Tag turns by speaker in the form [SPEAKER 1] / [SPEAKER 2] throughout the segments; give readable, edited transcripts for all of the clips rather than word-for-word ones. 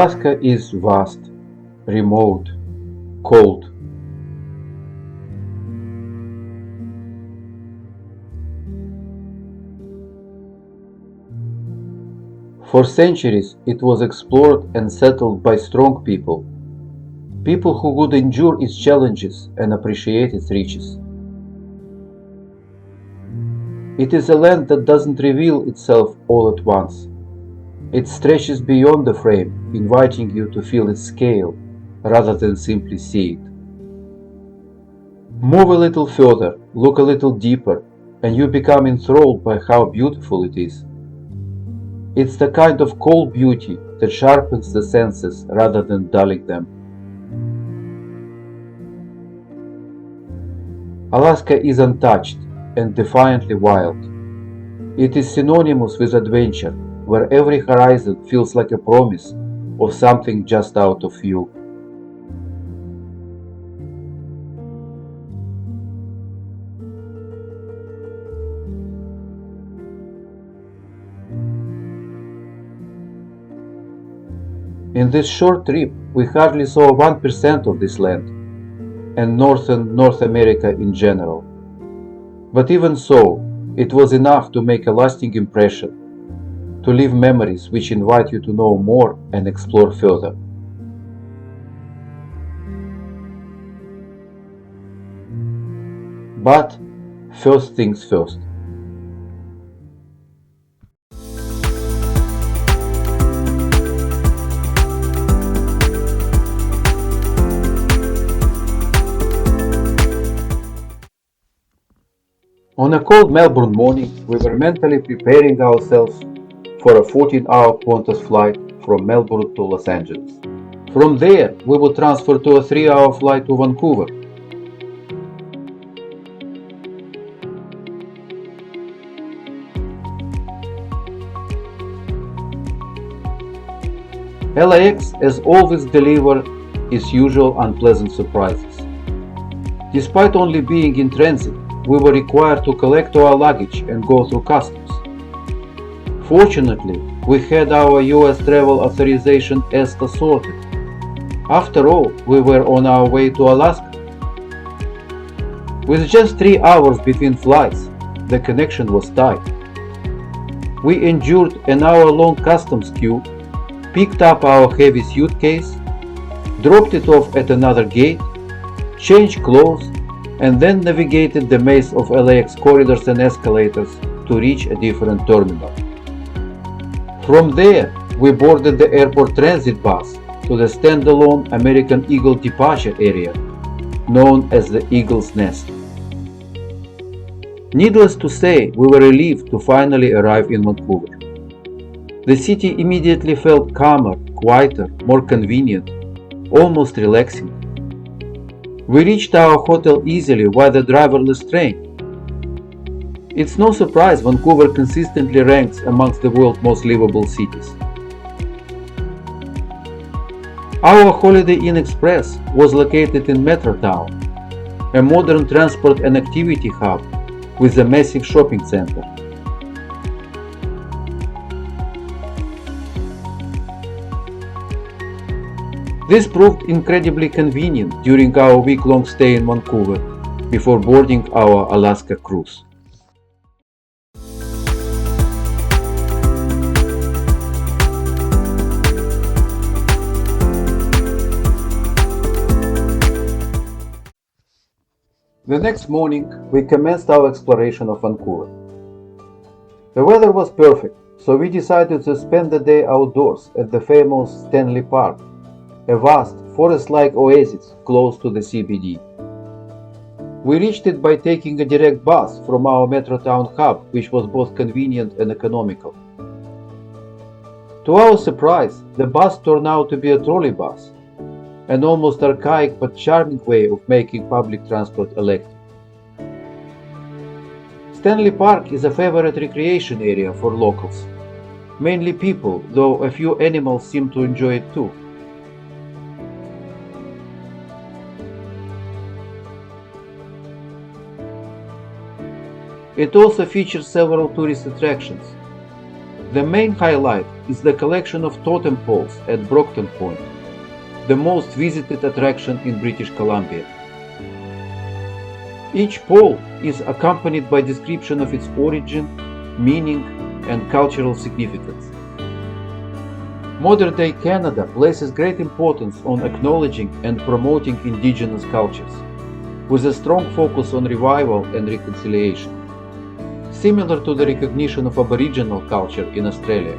[SPEAKER 1] Alaska is vast, remote, cold. For centuries it was explored and settled by strong people, people who could endure its challenges and appreciate its riches. It is a land that doesn't reveal itself all at once. It stretches beyond the frame, inviting you to feel its scale rather than simply see it. Move a little further, look a little deeper, and you become enthralled by how beautiful it is. It's the kind of cold beauty that sharpens the senses rather than dulling them. Alaska is untouched and defiantly wild. It is synonymous with adventure, where every horizon feels like a promise of something just out of view. In this short trip, we hardly saw 1% of this land, and northern North America in general. But even so, it was enough to make a lasting impression, to leave memories which invite you to know more and explore further. But first things first. On a cold Melbourne morning, we were mentally preparing ourselves for a 14-hour Qantas flight from Melbourne to Los Angeles. From there, we would transfer to a 3-hour flight to Vancouver. LAX has always delivered its usual unpleasant surprises. Despite only being in transit, we were required to collect our luggage and go through customs. Fortunately, we had our US travel authorization ESTA sorted. After all, we were on our way to Alaska. With just 3 hours between flights, the connection was tight. We endured an hour-long customs queue, picked up our heavy suitcase, dropped it off at another gate, changed clothes, and then navigated the maze of LAX corridors and escalators to reach a different terminal. From there, we boarded the airport transit bus to the standalone American Eagle departure area, known as the Eagle's Nest. Needless to say, we were relieved to finally arrive in Vancouver. The city immediately felt calmer, quieter, more convenient, almost relaxing. We reached our hotel easily via the driverless train. It's no surprise Vancouver consistently ranks amongst the world's most livable cities. Our Holiday Inn Express was located in Metrotown, a modern transport and activity hub with a massive shopping center. This proved incredibly convenient during our week-long stay in Vancouver before boarding our Alaska cruise. The next morning, we commenced our exploration of Vancouver. The weather was perfect, so we decided to spend the day outdoors at the famous Stanley Park, a vast, forest-like oasis close to the CBD. We reached it by taking a direct bus from our Metrotown hub, which was both convenient and economical. To our surprise, the bus turned out to be a trolley bus, an almost archaic but charming way of making public transport electric. Stanley Park is a favorite recreation area for locals, mainly people, though a few animals seem to enjoy it too. It also features several tourist attractions. The main highlight is the collection of totem poles at Brockton Point, the most visited attraction in British Columbia. Each pole is accompanied by description of its origin, meaning, and cultural significance. Modern-day Canada places great importance on acknowledging and promoting indigenous cultures, with a strong focus on revival and reconciliation, similar to the recognition of Aboriginal culture in Australia.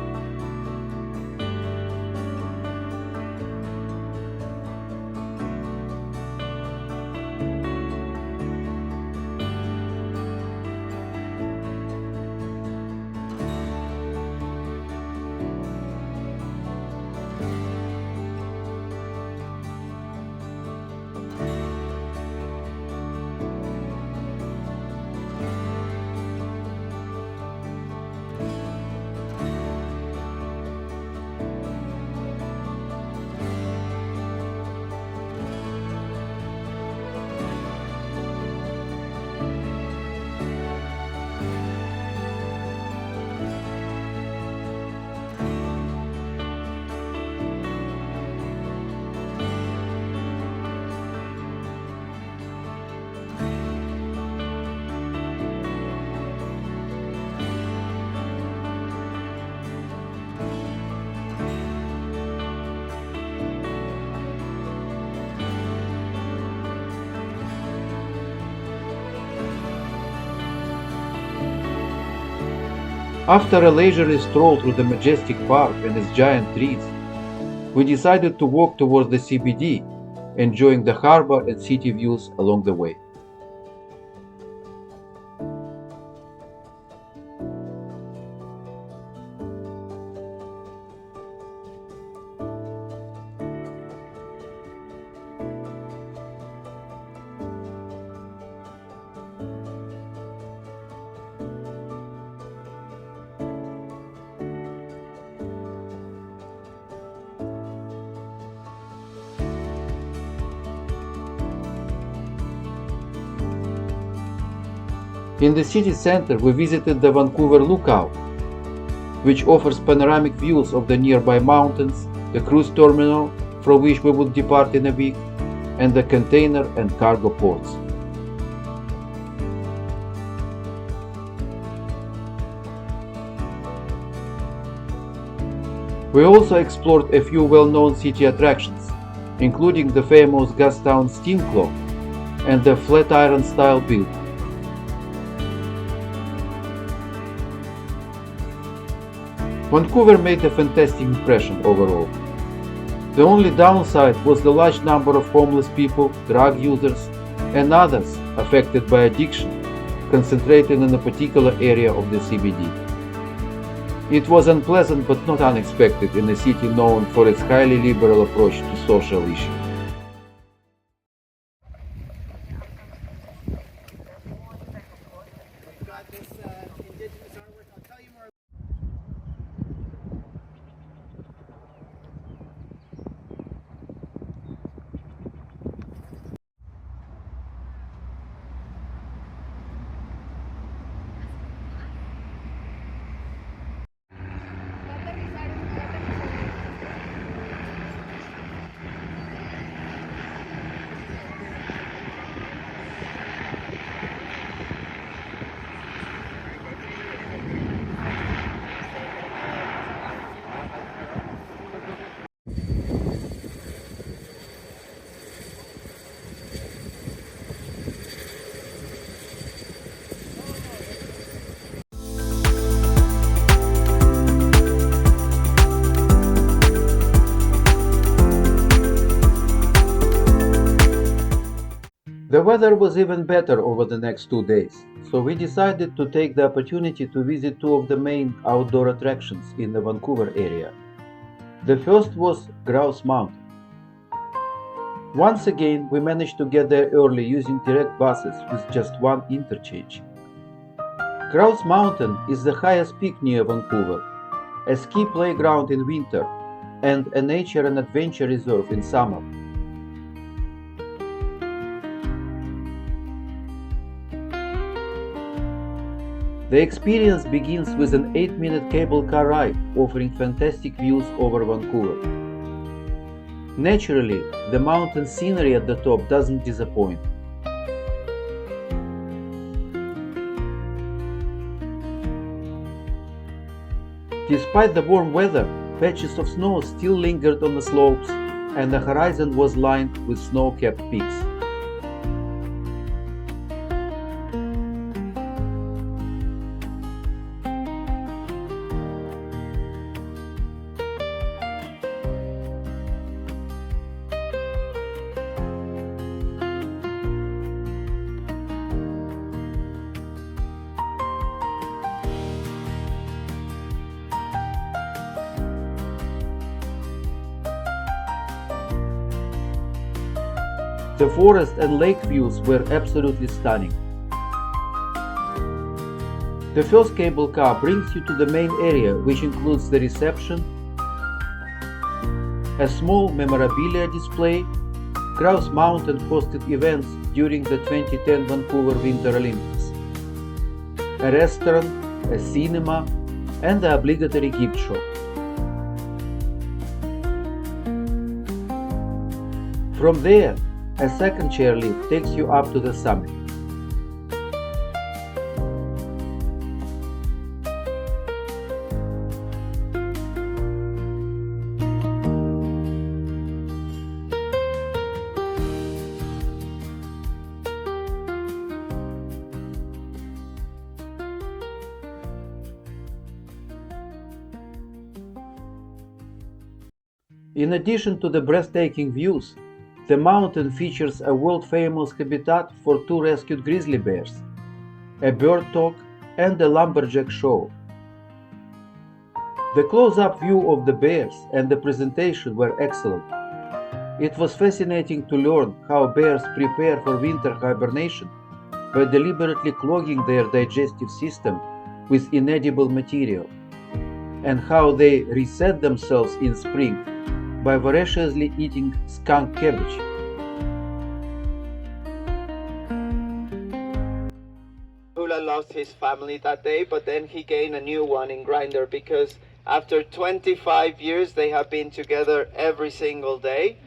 [SPEAKER 1] After a leisurely stroll through the majestic park and its giant trees, we decided to walk towards the CBD, enjoying the harbor and city views along the way. In the city center, we visited the Vancouver Lookout, which offers panoramic views of the nearby mountains, the cruise terminal from which we would depart in a week, and the container and cargo ports. We also explored a few well-known city attractions, including the famous Gastown Steam Clock and the Flatiron-style building. Vancouver made a fantastic impression overall. The only downside was the large number of homeless people, drug users, and others affected by addiction, concentrated in a particular area of the CBD. It was unpleasant but not unexpected in a city known for its highly liberal approach to social issues. The weather was even better over the next 2 days, so we decided to take the opportunity to visit two of the main outdoor attractions in the Vancouver area. The first was Grouse Mountain. Once again, we managed to get there early using direct buses with just one interchange. Grouse Mountain is the highest peak near Vancouver, a ski playground in winter, and a nature and adventure reserve in summer. The experience begins with an 8-minute cable car ride offering fantastic views over Vancouver. Naturally, the mountain scenery at the top doesn't disappoint. Despite the warm weather, patches of snow still lingered on the slopes, and the horizon was lined with snow-capped peaks. The forest and lake views were absolutely stunning. The first cable car brings you to the main area, which includes the reception, a small memorabilia display. Grouse Mountain hosted events during the 2010 Vancouver Winter Olympics, a restaurant, a cinema, and the obligatory gift shop. From there, a second chairlift takes you up to the summit. In addition to the breathtaking views, the mountain features a world-famous habitat for 2 rescued grizzly bears, a bird talk, and a lumberjack show. The close-up view of the bears and the presentation were excellent. It was fascinating to learn how bears prepare for winter hibernation by deliberately clogging their digestive system with inedible material, and how they reset themselves in spring by voraciously eating skunk cabbage.
[SPEAKER 2] Hula lost his family that day, but then he gained a new one in Grindr because after 25 years they have been together every single day.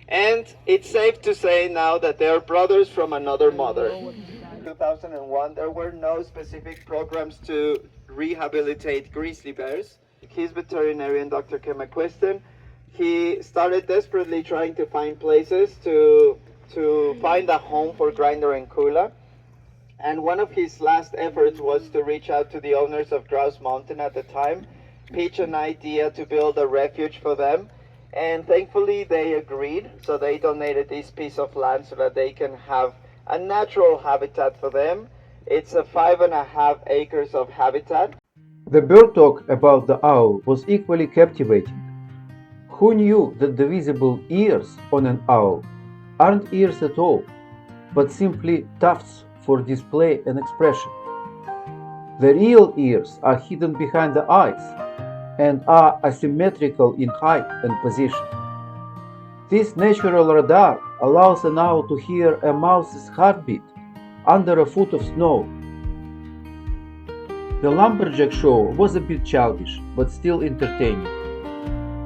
[SPEAKER 2] And it's safe to say now that they are brothers from another mother. In 2001, there were no specific programs to rehabilitate grizzly bears. His veterinarian, Dr. Ken McQuiston, he started desperately trying to find places to find a home for Grindr and Kula. And one of his last efforts was to reach out to the owners of Grouse Mountain at the time, pitch an idea to build a refuge for them. And thankfully they agreed, so they donated this piece of land so that they can have a natural habitat for them. It's a 5.5 acres of habitat.
[SPEAKER 1] The bird talk about the owl was equally captivating. Who knew that the visible ears on an owl aren't ears at all, but simply tufts for display and expression? The real ears are hidden behind the eyes and are asymmetrical in height and position. This natural radar allows an owl to hear a mouse's heartbeat under a foot of snow. The lumberjack show was a bit childish, but still entertaining.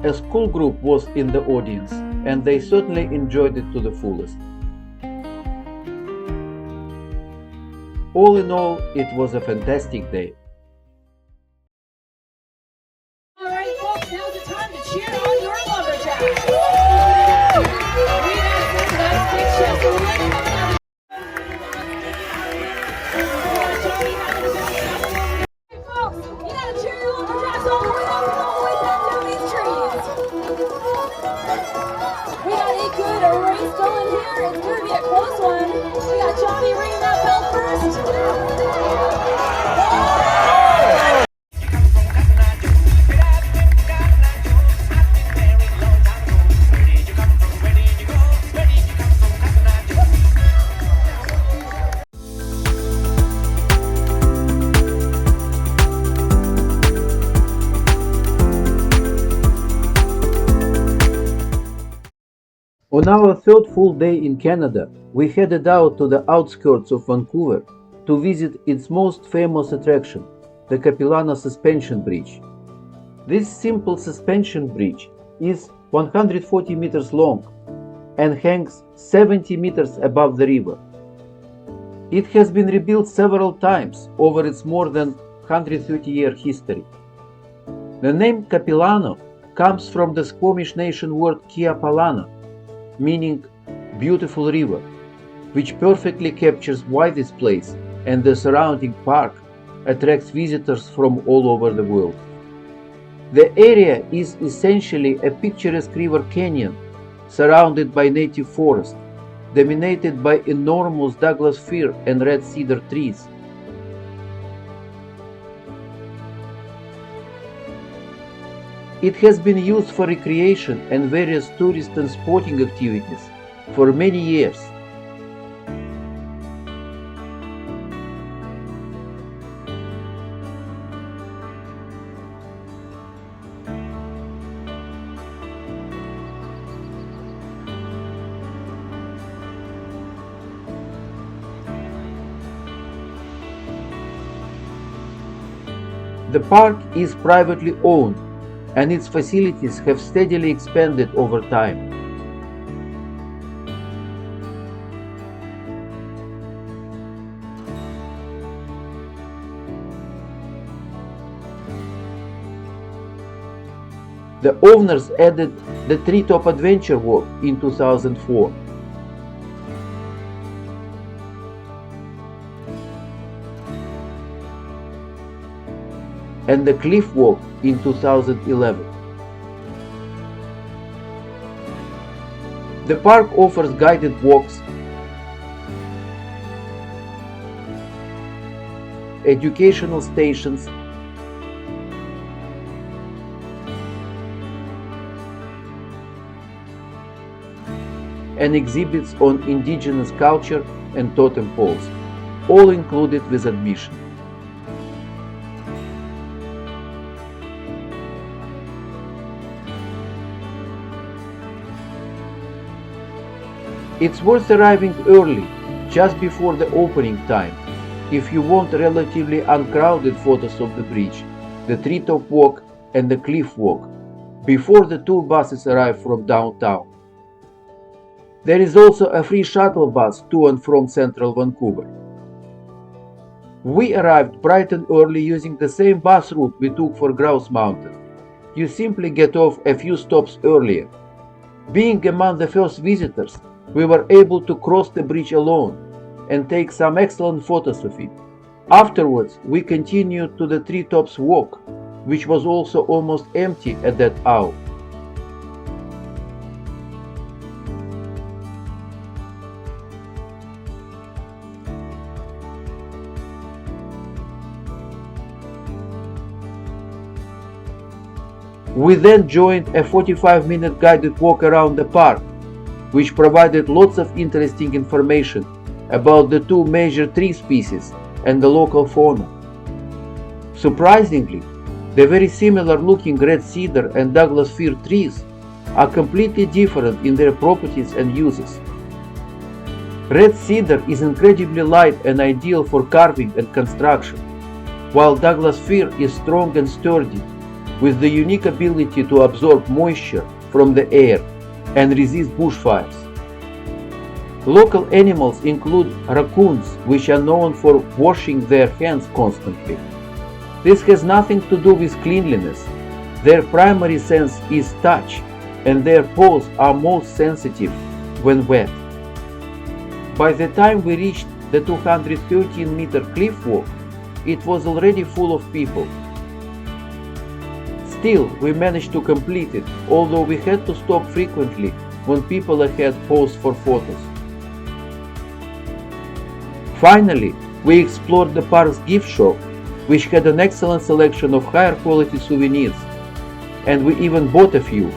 [SPEAKER 1] A school group was in the audience, and they certainly enjoyed it to the fullest. All in all, it was a fantastic day.
[SPEAKER 3] All right, folks, now's the time to cheer on your lumberjacks. We got this nice big chest of wood coming out. Johnny having a best shot. Hey, folks, you gotta cheer your lumberjacks all the way up and all the way back down these trees. We got a good race going here. It's gonna be a close one. We got Johnny ringing that bell first.
[SPEAKER 1] On our third full day in Canada, we headed out to the outskirts of Vancouver to visit its most famous attraction, the Capilano Suspension Bridge. This simple suspension bridge is 140 meters long and hangs 70 meters above the river. It has been rebuilt several times over its more than 130-year history. The name Capilano comes from the Squamish nation word Kiapalana, meaning beautiful river, which perfectly captures why this place and the surrounding park attracts visitors from all over the world. The area is essentially a picturesque river canyon surrounded by native forest, dominated by enormous Douglas fir and red cedar trees. It has been used for recreation and various tourist and sporting activities for many years. The park is privately owned, and its facilities have steadily expanded over time. The owners added the Treetop Adventure Walk in 2004. And the Cliff Walk in 2011. The park offers guided walks, educational stations, and exhibits on indigenous culture and totem poles, all included with admission. It's worth arriving early, just before the opening time, if you want relatively uncrowded photos of the bridge, the Treetop Walk and the Cliff Walk, before the tour buses arrive from downtown. There is also a free shuttle bus to and from central Vancouver. We arrived bright and early using the same bus route we took for Grouse Mountain. You simply get off a few stops earlier. Being among the first visitors, we were able to cross the bridge alone and take some excellent photos of it. Afterwards, we continued to the Treetops Walk, which was also almost empty at that hour. We then joined a 45-minute guided walk around the park, which provided lots of interesting information about the two major tree species and the local fauna. Surprisingly, the very similar looking red cedar and Douglas fir trees are completely different in their properties and uses. Red cedar is incredibly light and ideal for carving and construction, while Douglas fir is strong and sturdy, with the unique ability to absorb moisture from the air and resist bushfires. Local animals include raccoons, which are known for washing their hands constantly. This has nothing to do with cleanliness. Their primary sense is touch, and their paws are most sensitive when wet. By the time we reached the 213-meter cliff walk, it was already full of people. Still, we managed to complete it, although we had to stop frequently when people ahead posed for photos. Finally, we explored the park's gift shop, which had an excellent selection of higher quality souvenirs, and we even bought a few.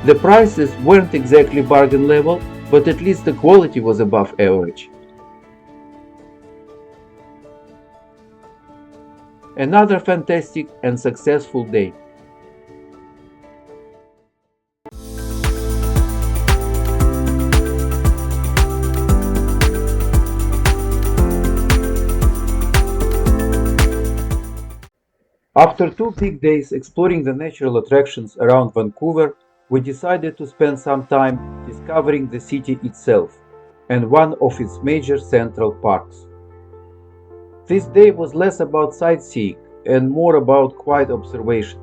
[SPEAKER 1] The prices weren't exactly bargain level, but at least the quality was above average. Another fantastic and successful day. After 2 big days exploring the natural attractions around Vancouver, we decided to spend some time discovering the city itself and one of its major central parks. This day was less about sightseeing and more about quiet observation.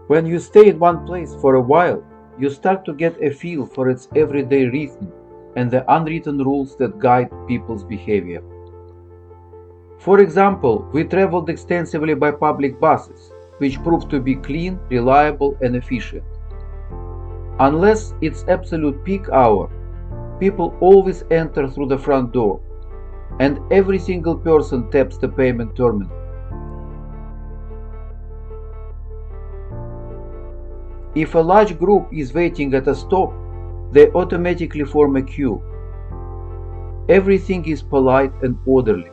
[SPEAKER 1] When you stay in one place for a while, you start to get a feel for its everyday rhythm and the unwritten rules that guide people's behavior. For example, we traveled extensively by public buses, which proved to be clean, reliable, and efficient. Unless it's absolute peak hour, people always enter through the front door, and every single person taps the payment terminal. If a large group is waiting at a stop, they automatically form a queue. Everything is polite and orderly.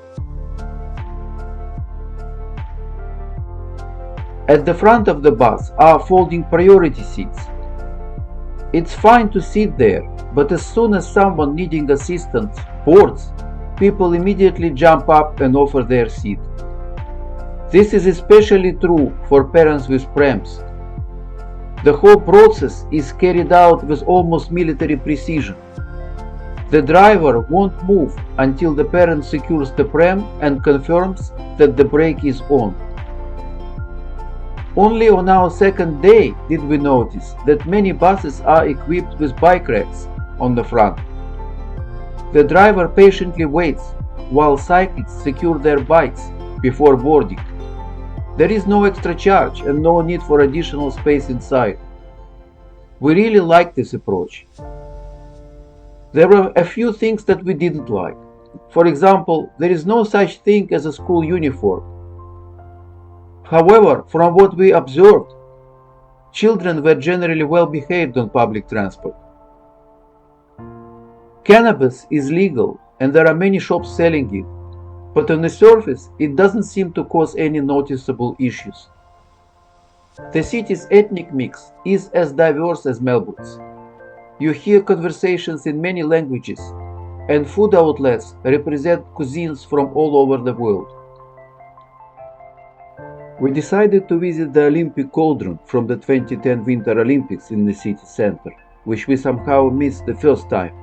[SPEAKER 1] At the front of the bus are folding priority seats. It's fine to sit there, but as soon as someone needing assistance boards, people immediately jump up and offer their seat. This is especially true for parents with prams. The whole process is carried out with almost military precision. The driver won't move until the parent secures the pram and confirms that the brake is on. Only on our second day did we notice that many buses are equipped with bike racks on the front. The driver patiently waits while cyclists secure their bikes before boarding. There is no extra charge and no need for additional space inside. We really like this approach. There were a few things that we didn't like. For example, there is no such thing as a school uniform. However, from what we observed, children were generally well behaved on public transport. Cannabis is legal and there are many shops selling it, but on the surface it doesn't seem to cause any noticeable issues. The city's ethnic mix is as diverse as Melbourne's. You hear conversations in many languages, and food outlets represent cuisines from all over the world. We decided to visit the Olympic cauldron from the 2010 Winter Olympics in the city center, which we somehow missed the first time.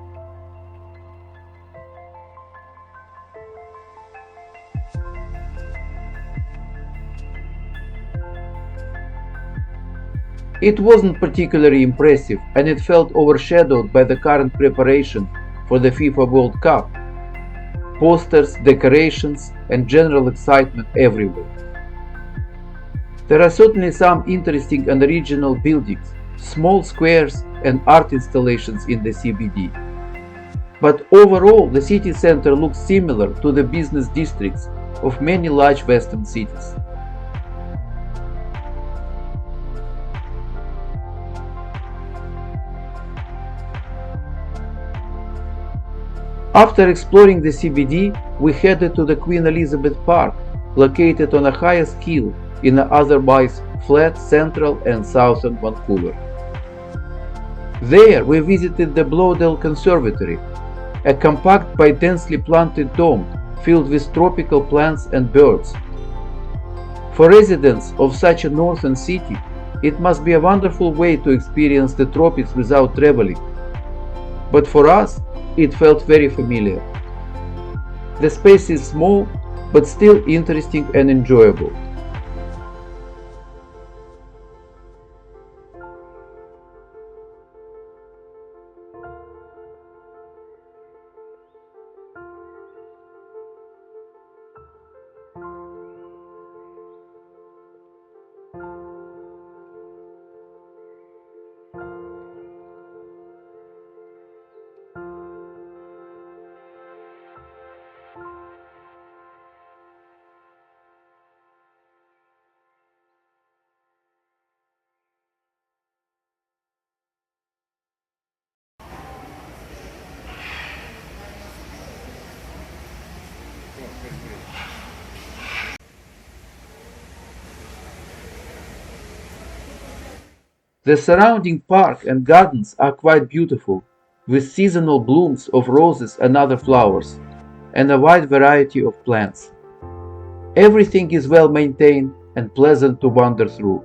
[SPEAKER 1] It wasn't particularly impressive and it felt overshadowed by the current preparation for the FIFA World Cup. Posters, decorations, and general excitement everywhere. There are certainly some interesting and original buildings, small squares, and art installations in the CBD. But overall, the city center looks similar to the business districts of many large western cities. After exploring the CBD, we headed to the Queen Elizabeth Park, located on a highest hill in an otherwise flat central and southern Vancouver. There we visited the Bloedel Conservatory, a compact but densely planted dome filled with tropical plants and birds. For residents of such a northern city, it must be a wonderful way to experience the tropics without traveling. But for us, it felt very familiar. The space is small, but still interesting and enjoyable. The surrounding park and gardens are quite beautiful, with seasonal blooms of roses and other flowers, and a wide variety of plants. Everything is well maintained and pleasant to wander through.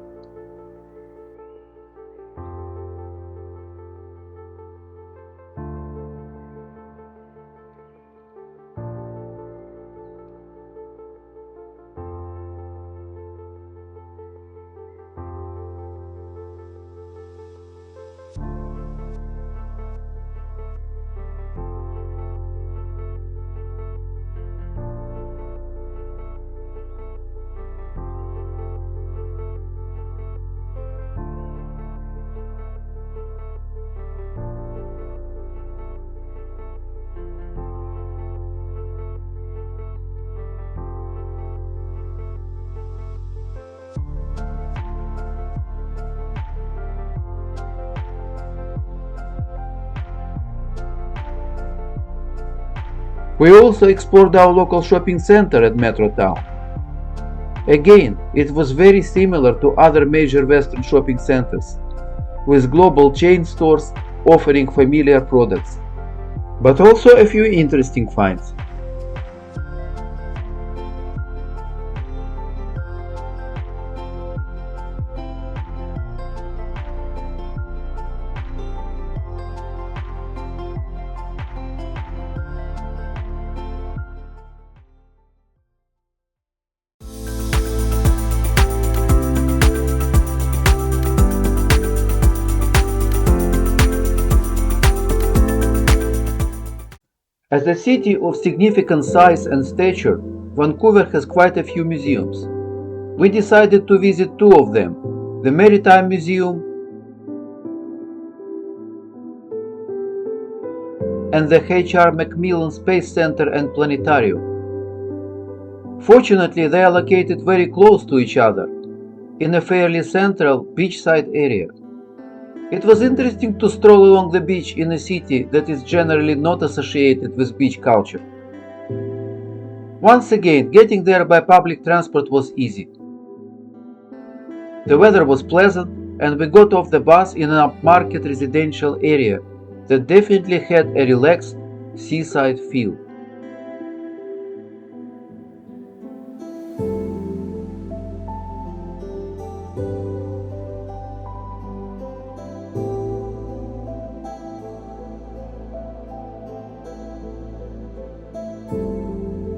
[SPEAKER 1] We also explored our local shopping center at Metrotown. Again, it was very similar to other major Western shopping centers, with global chain stores offering familiar products, but also a few interesting finds. As a city of significant size and stature, Vancouver has quite a few museums. We decided to visit two of them, the Maritime Museum and the H.R. Macmillan Space Center and Planetarium. Fortunately, they are located very close to each other, in a fairly central beachside area. It was interesting to stroll along the beach in a city that is generally not associated with beach culture. Once again, getting there by public transport was easy. The weather was pleasant, and we got off the bus in an upmarket residential area that definitely had a relaxed seaside feel.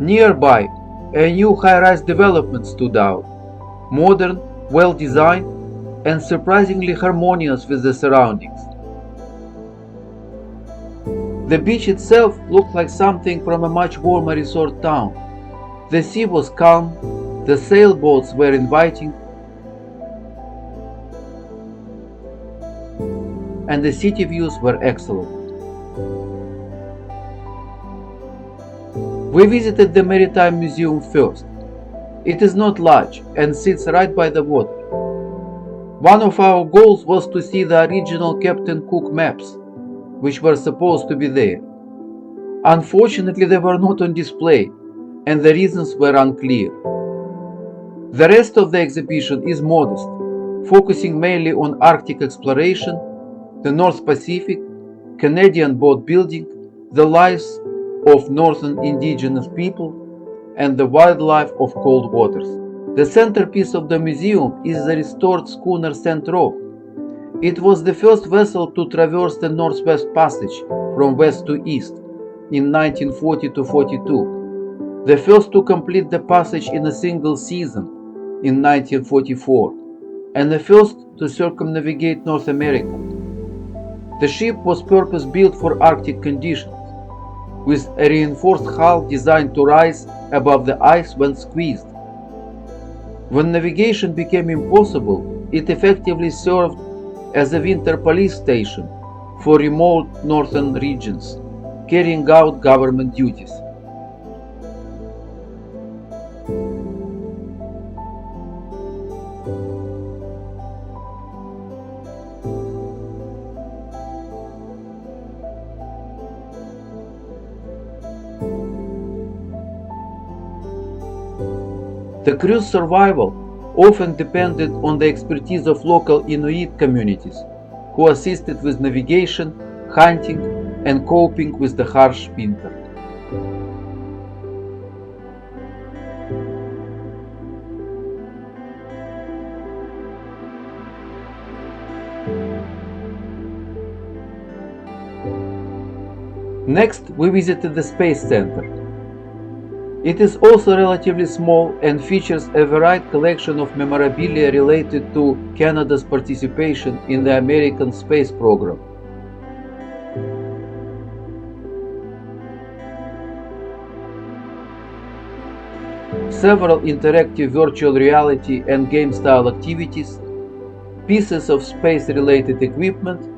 [SPEAKER 1] Nearby, a new high-rise development stood out, modern, well-designed, and surprisingly harmonious with the surroundings. The beach itself looked like something from a much warmer resort town. The sea was calm, the sailboats were inviting, and the city views were excellent. We visited the Maritime Museum first. It is not large and sits right by the water. One of our goals was to see the original Captain Cook maps, which were supposed to be there. Unfortunately, they were not on display, and the reasons were unclear. The rest of the exhibition is modest, focusing mainly on Arctic exploration, the North Pacific, Canadian boat building, the lives of northern indigenous people, and the wildlife of cold waters. The centerpiece of the museum is the restored schooner St. Roch. It was the first vessel to traverse the Northwest Passage from west to east in 1940–42, the first to complete the passage in a single season in 1944, and the first to circumnavigate North America. The ship was purpose-built for Arctic conditions, with a reinforced hull designed to rise above the ice when squeezed. When navigation became impossible, it effectively served as a winter police station for remote northern regions, carrying out government duties. The crew's survival often depended on the expertise of local Inuit communities, who assisted with navigation, hunting, and coping with the harsh winter. Next, we visited the Space Center. It is also relatively small and features a varied collection of memorabilia related to Canada's participation in the American space program. Several interactive virtual reality and game-style activities, pieces of space-related equipment,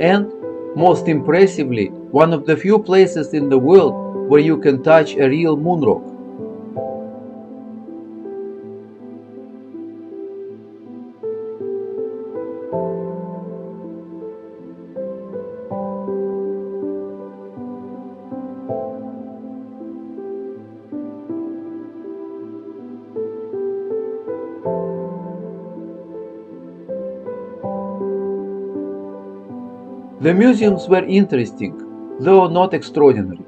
[SPEAKER 1] and, most impressively, one of the few places in the world where you can touch a real moon rock. The museums were interesting, though not extraordinary.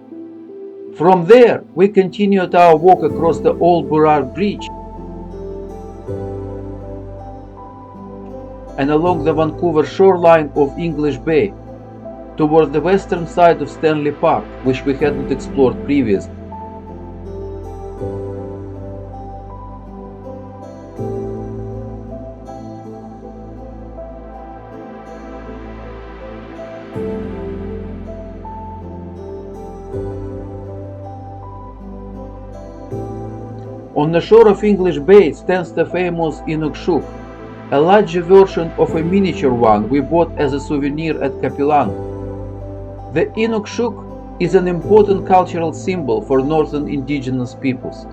[SPEAKER 1] From there, we continued our walk across the old Burrard Bridge and along the Vancouver shoreline of English Bay toward the western side of Stanley Park, which we hadn't explored previously. On the shore of English Bay stands the famous Inukshuk, a larger version of a miniature one we bought as a souvenir at Capilano. The Inukshuk is an important cultural symbol for northern indigenous peoples.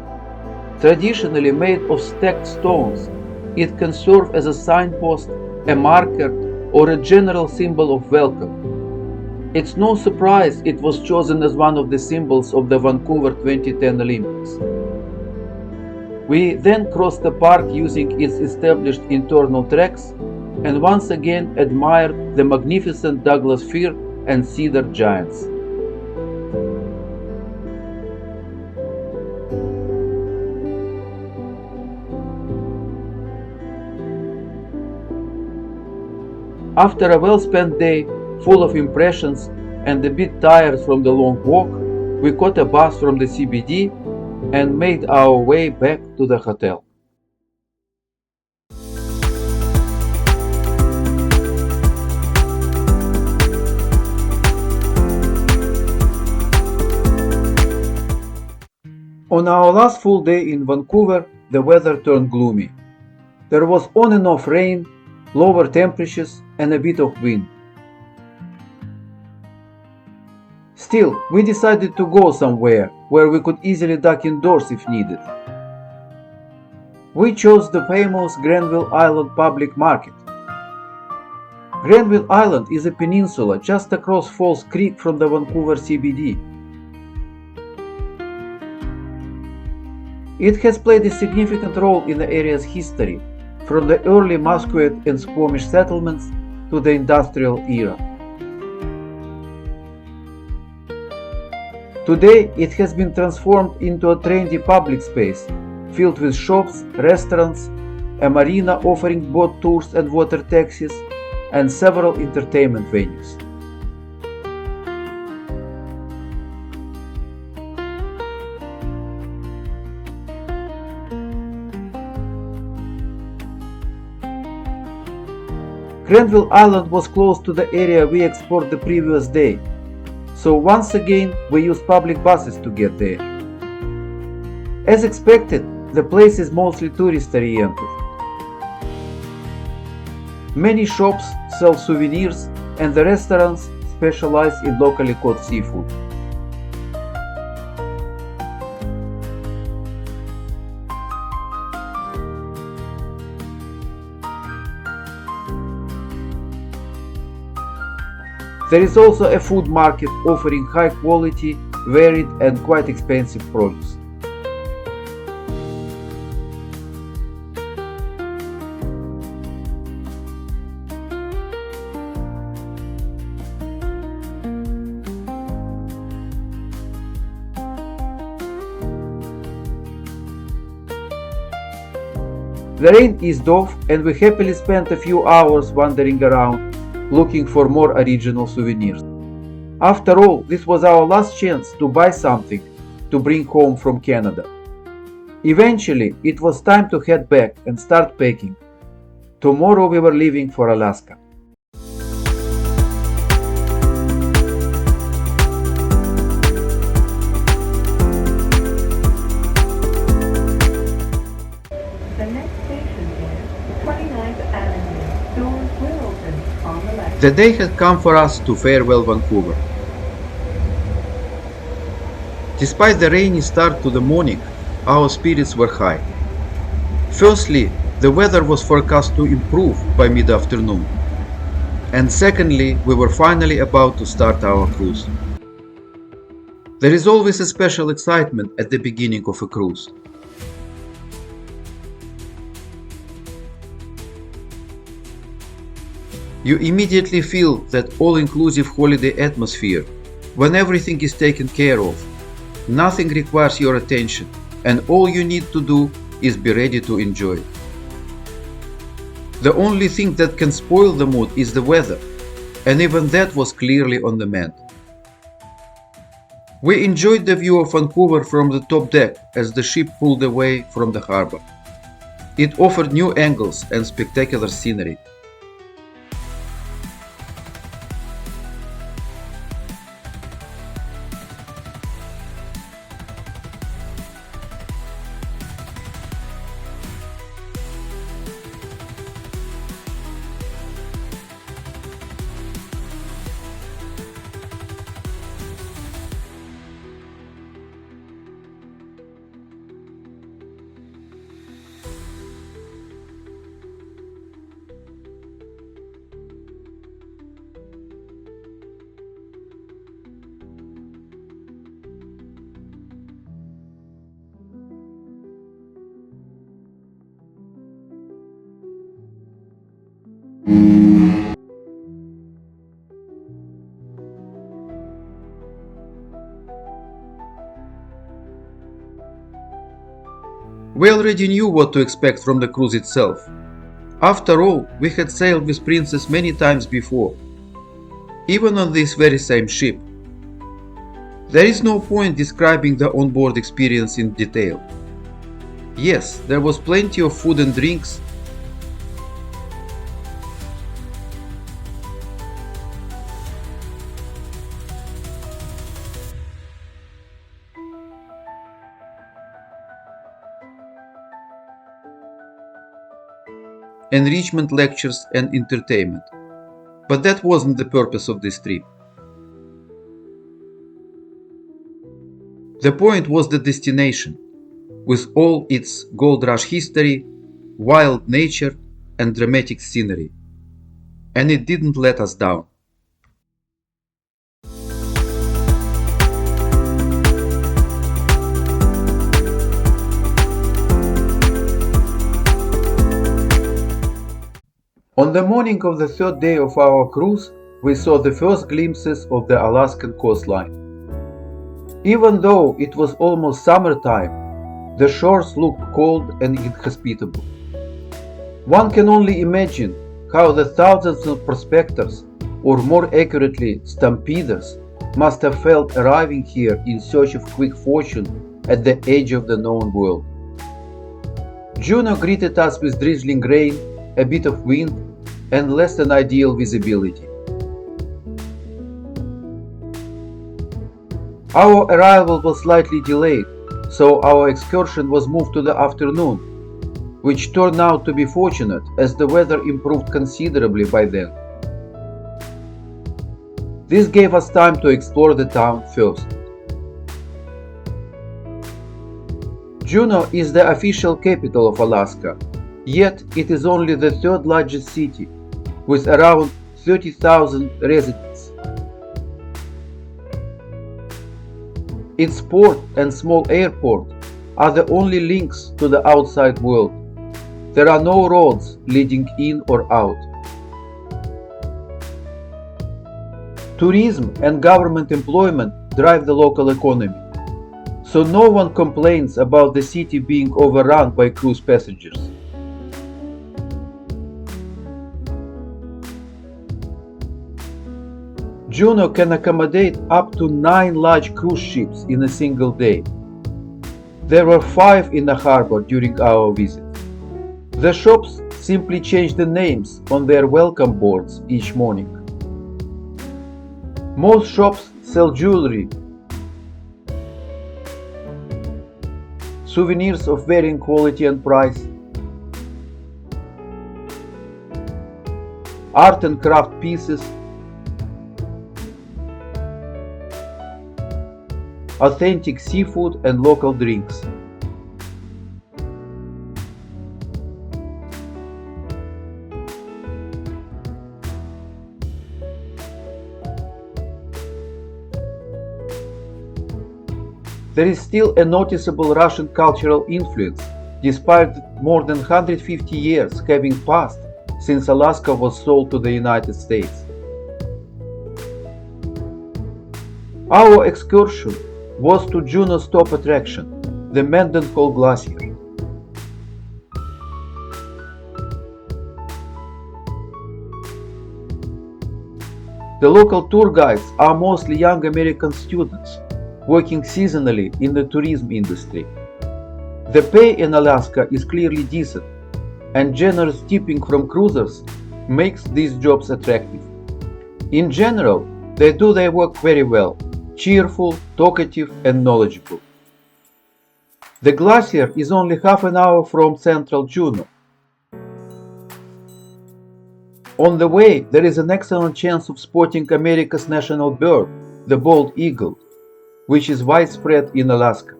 [SPEAKER 1] Traditionally made of stacked stones, it can serve as a signpost, a marker, or a general symbol of welcome. It's no surprise it was chosen as one of the symbols of the Vancouver 2010 Olympics. We then crossed the park using its established internal tracks and once again admired the magnificent Douglas fir and cedar giants. After a well-spent day, full of impressions and a bit tired from the long walk, we caught a bus from the CBD and made our way back to the hotel. On our last full day in Vancouver, the weather turned gloomy. There was on and off rain, lower temperatures, and a bit of wind. Still, we decided to go somewhere where we could easily duck indoors if needed. We chose the famous Granville Island Public Market. Granville Island is a peninsula just across Falls Creek from the Vancouver CBD. It has played a significant role in the area's history, from the early Musqueam and Squamish settlements to the industrial era. Today, it has been transformed into a trendy public space, filled with shops, restaurants, a marina offering boat tours and water taxis, and several entertainment venues. Granville Island was close to the area we explored the previous day, so once again we used public buses to get there. As expected, the place is mostly tourist-oriented. Many shops sell souvenirs and the restaurants specialize in locally caught seafood. There is also a food market offering high quality, varied and quite expensive produce. The rain eased off and we happily spent a few hours wandering around, looking for more original souvenirs. After all, this was our last chance to buy something to bring home from Canada. Eventually, it was time to head back and start packing. Tomorrow we were leaving for Alaska.
[SPEAKER 4] The next station is 29th Avenue. Doors will open on the left.
[SPEAKER 1] The day had come for us to farewell Vancouver. Despite the rainy start to the morning, our spirits were high. Firstly, the weather was forecast to improve by mid-afternoon. And secondly, we were finally about to start our cruise. There is always a special excitement at the beginning of a cruise. You immediately feel that all-inclusive holiday atmosphere, when everything is taken care of. Nothing requires your attention, and all you need to do is be ready to enjoy. The only thing that can spoil the mood is the weather, and even that was clearly on the mend. We enjoyed the view of Vancouver from the top deck as the ship pulled away from the harbor. It offered new angles and spectacular scenery. We already knew what to expect from the cruise itself. After all, we had sailed with Princess many times before, even on this very same ship. There is no point describing the onboard experience in detail. Yes, there was plenty of food and drinks, enrichment lectures and entertainment. But that wasn't the purpose of this trip. The point was the destination, with all its gold rush history, wild nature and dramatic scenery. And it didn't let us down. On the morning of the third day of our cruise, we saw the first glimpses of the Alaskan coastline. Even though it was almost summertime, the shores looked cold and inhospitable. One can only imagine how the thousands of prospectors, or more accurately stampeders, must have felt arriving here in search of quick fortune at the edge of the known world. Juneau greeted us with drizzling rain, a bit of wind, and less than ideal visibility. Our arrival was slightly delayed, so our excursion was moved to the afternoon, which turned out to be fortunate as the weather improved considerably by then. This gave us time to explore the town first. Juneau is the official capital of Alaska, yet it is only the third largest city, with around 30,000 residents. Its port and small airport are the only links to the outside world. There are no roads leading in or out. Tourism and government employment drive the local economy, so no one complains about the city being overrun by cruise passengers. Juneau can accommodate up to 9 large cruise ships in a single day. There were 5 in the harbor during our visit. The shops simply change the names on their welcome boards each morning. Most shops sell jewelry, souvenirs of varying quality and price, art and craft pieces, authentic seafood and local drinks. There is still a noticeable Russian cultural influence, despite more than 150 years having passed since Alaska was sold to the United States. Our excursion was to Juneau's top attraction, the Mendenhall Glacier. The local tour guides are mostly young American students working seasonally in the tourism industry. The pay in Alaska is clearly decent, and generous tipping from cruisers makes these jobs attractive. In general, they do their work very well, cheerful, talkative, and knowledgeable. The glacier is only half an hour from central Juneau. On the way, there is an excellent chance of spotting America's national bird, the bald eagle, which is widespread in Alaska.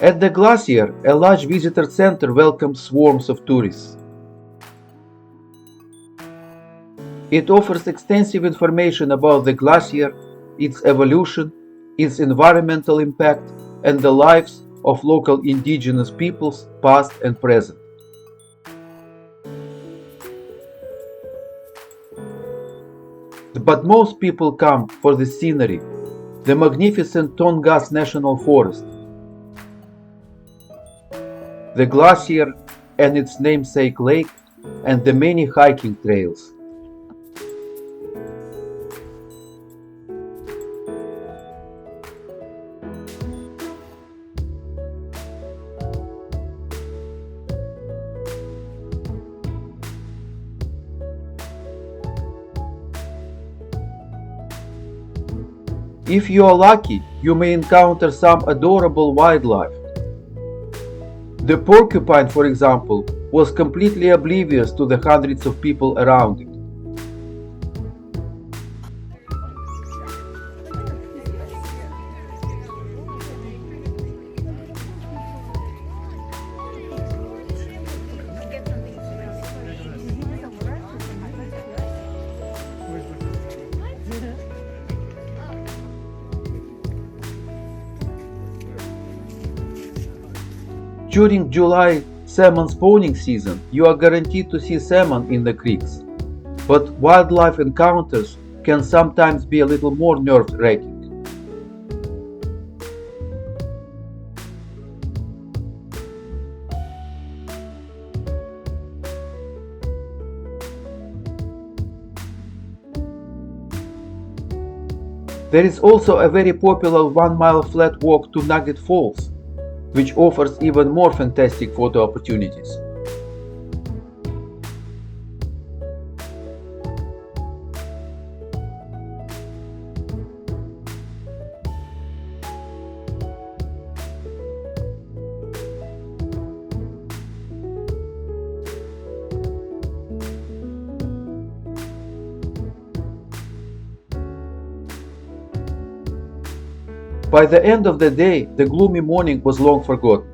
[SPEAKER 1] At the glacier, a large visitor center welcomes swarms of tourists. It offers extensive information about the glacier, its evolution, its environmental impact, and the lives of local indigenous peoples, past and present. But most people come for the scenery, the magnificent Tongass National Forest, the glacier and its namesake lake, and the many hiking trails. If you are lucky, you may encounter some adorable wildlife. The porcupine, for example, was completely oblivious to the hundreds of people around it. During July salmon spawning season, you are guaranteed to see salmon in the creeks, but wildlife encounters can sometimes be a little more nerve-wracking. There is also a very popular 1-mile flat walk to Nugget Falls, which offers even more fantastic photo opportunities. By the end of the day, the gloomy morning was long forgotten.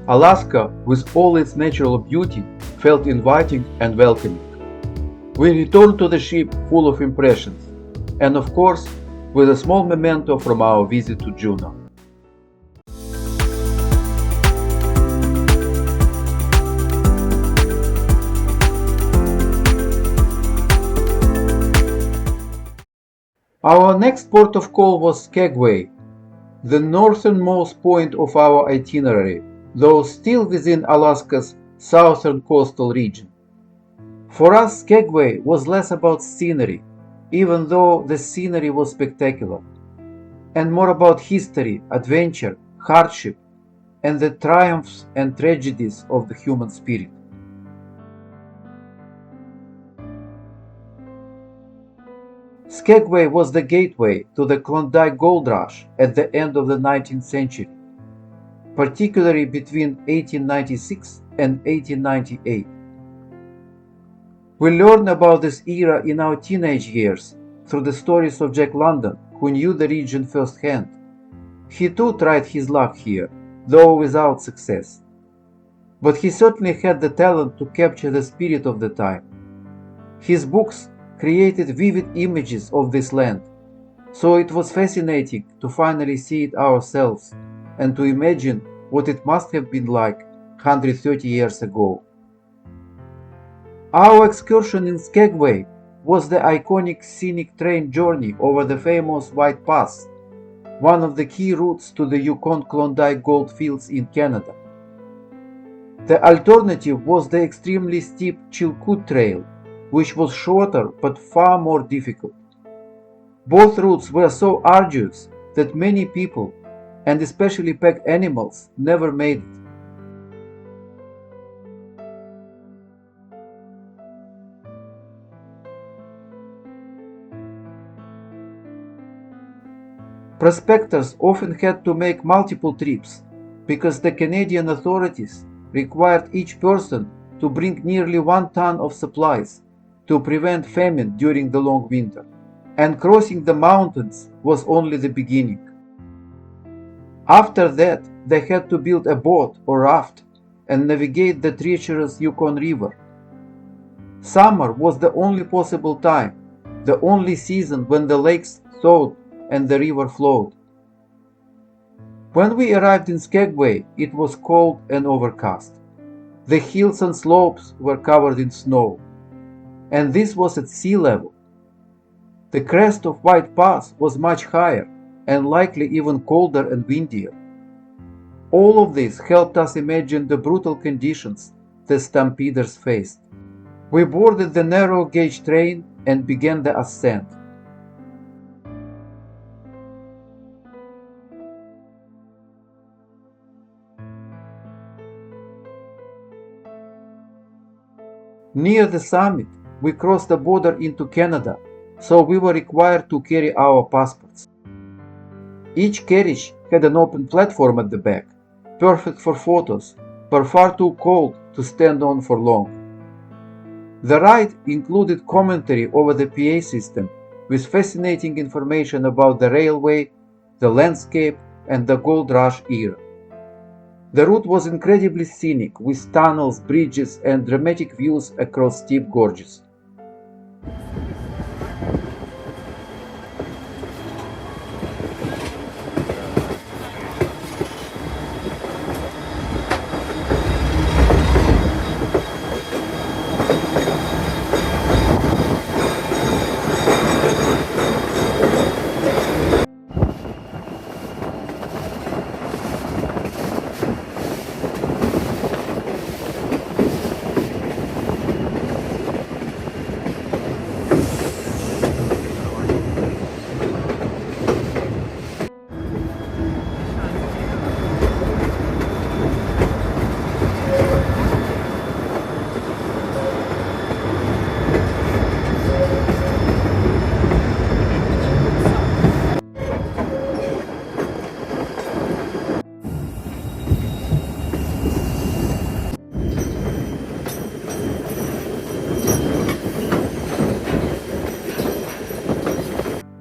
[SPEAKER 1] Alaska, with all its natural beauty, felt inviting and welcoming. We returned to the ship full of impressions, and of course, with a small memento from our visit to Juneau. Our next port of call was Skagway, the northernmost point of our itinerary, though still within Alaska's southern coastal region. For us, Skagway was less about scenery, even though the scenery was spectacular, and more about history, adventure, hardship, and the triumphs and tragedies of the human spirit. Skagway was the gateway to the Klondike Gold Rush at the end of the 19th century, particularly between 1896 and 1898. We learn about this era in our teenage years through the stories of Jack London, who knew the region firsthand. He too tried his luck here, though without success. But he certainly had the talent to capture the spirit of the time. His books created vivid images of this land, so it was fascinating to finally see it ourselves and to imagine what it must have been like 130 years ago. Our excursion in Skagway was the iconic scenic train journey over the famous White Pass, one of the key routes to the Yukon Klondike gold fields in Canada. The alternative was the extremely steep Chilkoot Trail, which was shorter but far more difficult. Both routes were so arduous that many people, and especially pack animals, never made it. Prospectors often had to make multiple trips because the Canadian authorities required each person to bring nearly 1 ton of supplies to prevent famine during the long winter. And crossing the mountains was only the beginning. After that, they had to build a boat or raft and navigate the treacherous Yukon River. Summer was the only possible time, the only season when the lakes thawed and the river flowed. When we arrived in Skagway, it was cold and overcast. The hills and slopes were covered in snow, and this was at sea level. The crest of White Pass was much higher and likely even colder and windier. All of this helped us imagine the brutal conditions the stampeders faced. We boarded the narrow gauge train and began the ascent. Near the summit, we crossed the border into Canada, so we were required to carry our passports. Each carriage had an open platform at the back, perfect for photos, but far too cold to stand on for long. The ride included commentary over the PA system, with fascinating information about the railway, the landscape, and the gold rush era. The route was incredibly scenic, with tunnels, bridges, and dramatic views across steep gorges.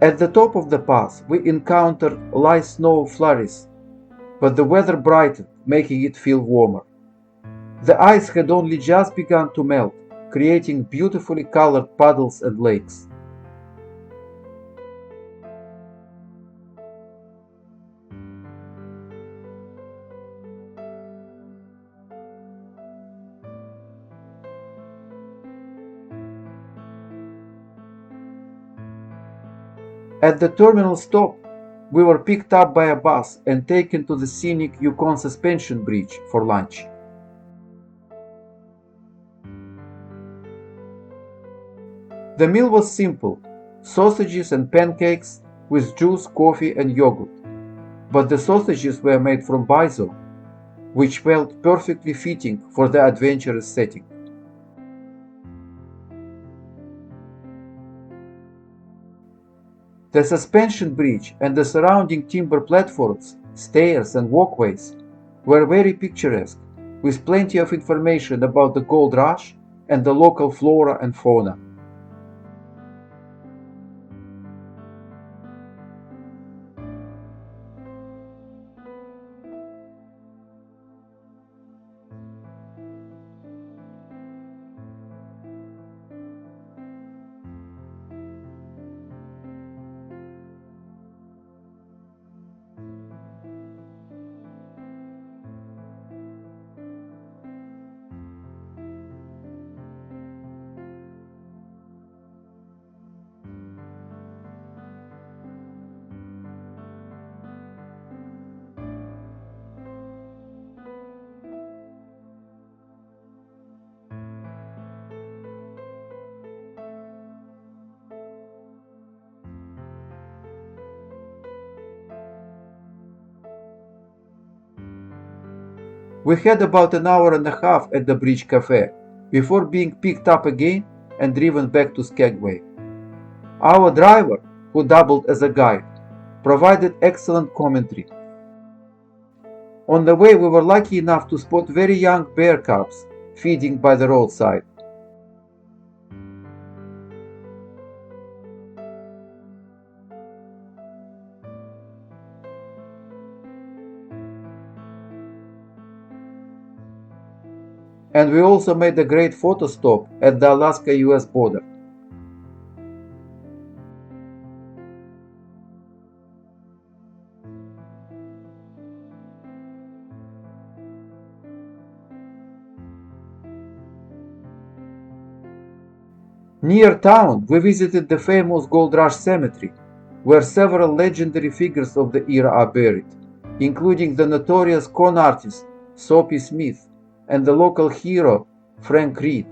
[SPEAKER 1] At the top of the pass, we encountered light snow flurries, but the weather brightened, making it feel warmer. The ice had only just begun to melt, creating beautifully colored puddles and lakes. At the terminal stop, we were picked up by a bus and taken to the scenic Yukon Suspension Bridge for lunch. The meal was simple: sausages and pancakes with juice, coffee, and yogurt. But the sausages were made from bison, which felt perfectly fitting for the adventurous setting. The suspension bridge and the surrounding timber platforms, stairs, and walkways were very picturesque, with plenty of information about the gold rush and the local flora and fauna. We had about an hour and a half at the Bridge Cafe before being picked up again and driven back to Skagway. Our driver, who doubled as a guide, provided excellent commentary. On the way, we were lucky enough to spot very young bear cubs feeding by the roadside. And we also made a great photo stop at the Alaska-US border. Near town, we visited the famous Gold Rush Cemetery, where several legendary figures of the era are buried, including the notorious con artist Soapy Smith and the local hero Frank Reed.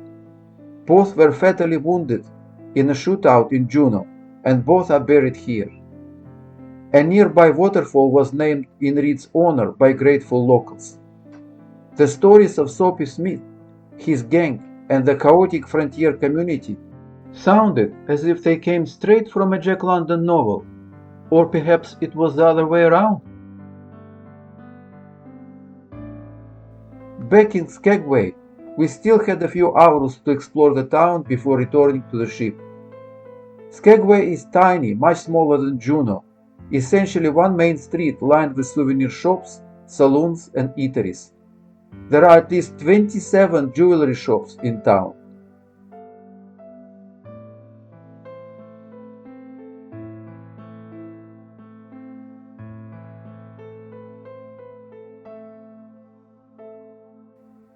[SPEAKER 1] Both were fatally wounded in a shootout in Juneau, and both are buried here. A nearby waterfall was named in Reed's honor by grateful locals. The stories of Soapy Smith, his gang, and the chaotic frontier community sounded as if they came straight from a Jack London novel, or perhaps it was the other way around. Back in Skagway, we still had a few hours to explore the town before returning to the ship. Skagway is tiny, much smaller than Juneau, essentially one main street lined with souvenir shops, saloons, and eateries. There are at least 27 jewelry shops in town.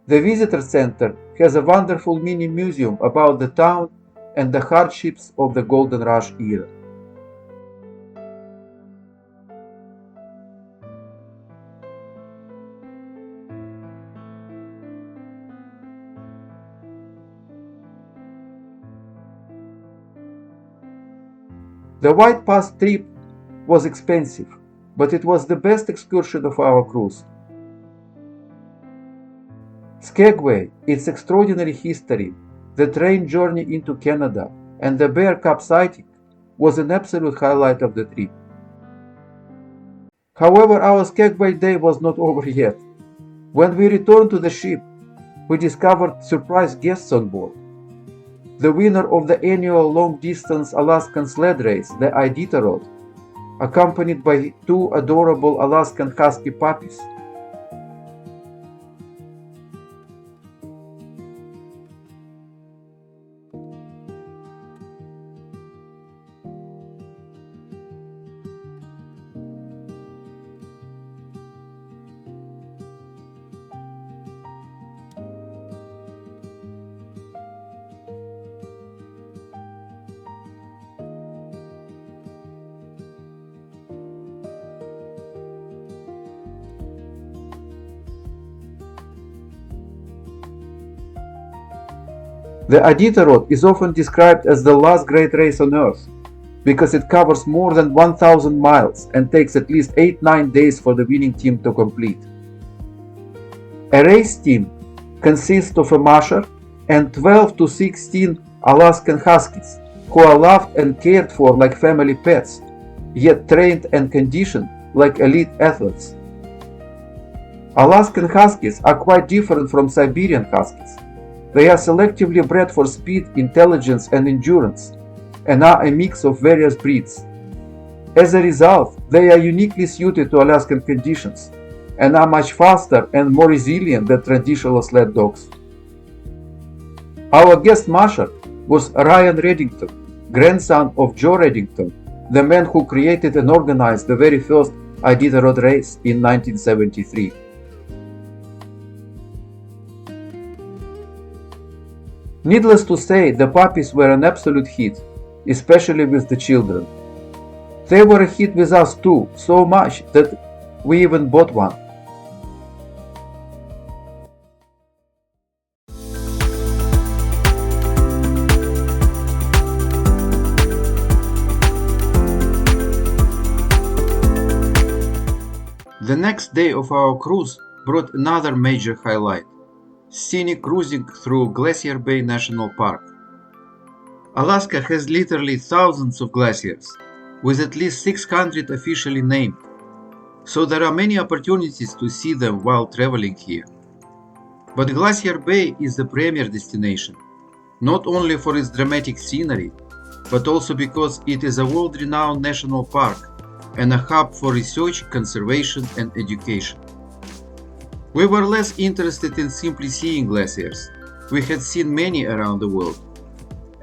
[SPEAKER 1] The visitor center has a wonderful mini museum about the town and the hardships of the Golden Rush era. The White Pass trip was expensive, but it was the best excursion of our cruise. Skagway, its extraordinary history, the train journey into Canada, and the bear cub sighting was an absolute highlight of the trip. However, our Skagway day was not over yet. When we returned to the ship, we discovered surprise guests on board. The winner of the annual long-distance Alaskan sled race, the Iditarod, accompanied by two adorable Alaskan Husky puppies. The Iditarod is often described as the last great race on Earth because it covers more than 1,000 miles and takes at least 8-9 days for the winning team to complete. A race team consists of a musher and 12 to 16 Alaskan Huskies who are loved and cared for like family pets, yet trained and conditioned like elite athletes. Alaskan Huskies are quite different from Siberian Huskies. They are selectively bred for speed, intelligence, and endurance, and are a mix of various breeds. As a result, they are uniquely suited to Alaskan conditions, and are much faster and more resilient than traditional sled dogs. Our guest musher was Ryan Reddington, grandson of Joe Reddington, the man who created and organized the very first Iditarod race in 1973. Needless to say, the puppies were an absolute hit, especially with the children. They were a hit with us too, so much that we even bought one. The next day of our cruise brought another major highlight: scenic cruising through Glacier Bay National Park. Alaska has literally thousands of glaciers, with at least 600 officially named, so there are many opportunities to see them while traveling here. But Glacier Bay is the premier destination, not only for its dramatic scenery, but also because it is a world-renowned national park and a hub for research, conservation, and education. We were less interested in simply seeing glaciers, we had seen many around the world,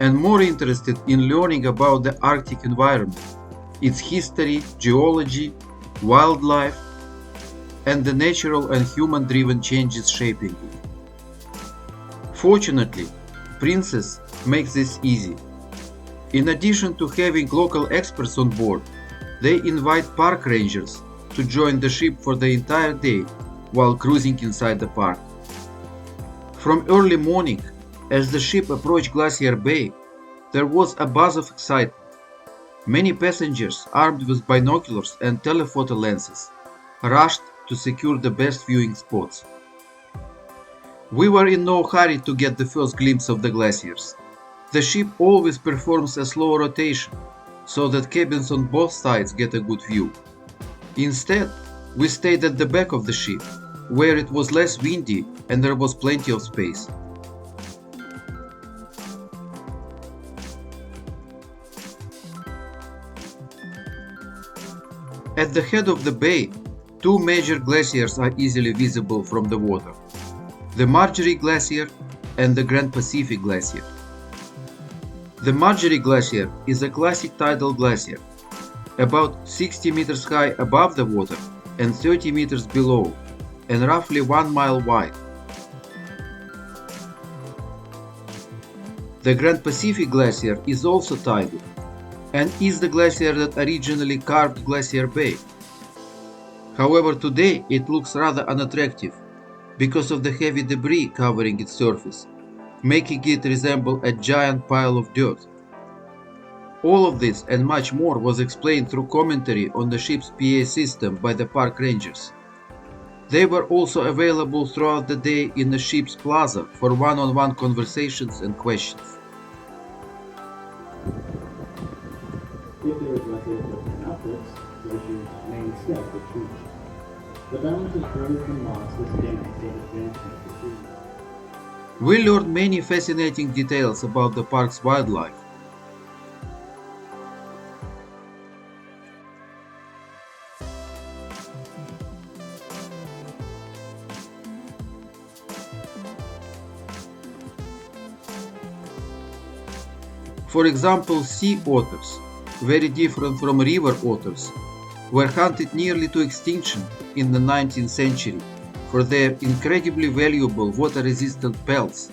[SPEAKER 1] and more interested in learning about the Arctic environment, its history, geology, wildlife, and the natural and human-driven changes shaping it. Fortunately, Princess makes this easy. In addition to having local experts on board, they invite park rangers to join the ship for the entire day while cruising inside the park. From early morning, as the ship approached Glacier Bay, there was a buzz of excitement. Many passengers, armed with binoculars and telephoto lenses, rushed to secure the best viewing spots. We were in no hurry to get the first glimpse of the glaciers. The ship always performs a slow rotation, so that cabins on both sides get a good view. Instead, we stayed at the back of the ship, where it was less windy and there was plenty of space. At the head of the bay, two major glaciers are easily visible from the water: the Margerie Glacier and the Grand Pacific Glacier. The Margerie Glacier is a classic tidal glacier, about 60 meters high above the water and 30 meters below, and roughly 1 mile wide. The Grand Pacific Glacier is also tidal, and is the glacier that originally carved Glacier Bay. However, today it looks rather unattractive because of the heavy debris covering its surface, making it resemble a giant pile of dirt. All of this and much more was explained through commentary on the ship's PA system by the park rangers. They were also available throughout the day in the ship's plaza for one-on-one conversations and questions.
[SPEAKER 5] If there is less input than outputs, Glacier's main step is reached. The balance is broken loss is demonstrated advancement for food.
[SPEAKER 1] We learned many fascinating details about the park's wildlife. For example, sea otters, very different from river otters, were hunted nearly to extinction in the 19th century for their incredibly valuable water-resistant pelts,